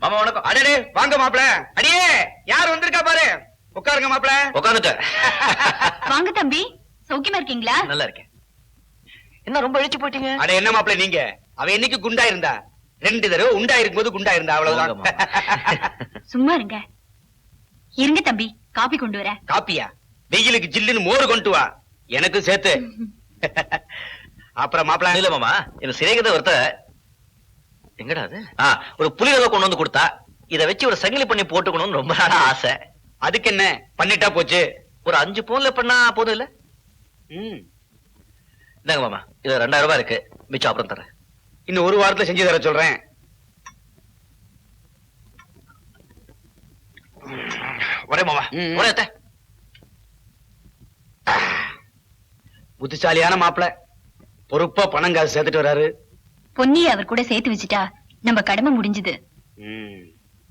மாமா வணக்கம். அடடே வாங்க மாப்பிள. அடியே யார் வந்திருக்கா பாரு. உட்காருங்க மாப்பிள. உட்காந்துட்டேன். வாங்க தம்பி, சௌக்கியமா இருக்கீங்களா? நல்லா இருக்கேன். என்ன ரொம்ப இழிச்சு போயிட்டீங்க? அட என்ன மாப்பிள நீங்க, அவ என்னைக்கு குண்டா இருந்தா? 2 தடவை உண்டா இருக்கும்போது குண்டா இருந்தா, அவ்வளவுதான். சும்மா இருங்க. இருங்க தம்பி, காபி கொண்டு வர. காப்பியா? வெயிலுக்கு ஜில்லுன்னு மோர் கொண்டு வா, எனக்கு சேர்த்து. அப்புறம் மாப்பிள. இல்ல மாமா, இந்த சிறைகதை ஒருத்த எங்கடா அது? ஒரு புலிகளை கொண்டு வந்து கொடுத்தா, இத வச்சு ஒரு சங்கிலி பண்ணி போட்டுக்கணும்னு ரொம்ப நாளா ஆசை. அதுக்கு என்ன, பண்ணிட்டா போச்சு. ஒரு 5 பவுன்ல பண்ணா போதும் இல்ல? இந்தாங்க மாமா, இது 2000 ரூபாய் இருக்கு, மிச்சம் அப்புறம் தரேன். இன்னும் 1 வாரத்துல செஞ்சு தர சொல்றேன். ஒரே மாமா, ஒரே அத்தை. புத்திசாலியான மாப்பிள, பொறுப்பா பணம் காசு சேர்த்துட்டு வராரு. பொன்னி அவர் கூட சேர்த்து வச்சுட்டா நம்ம கடமை முடிஞ்சது.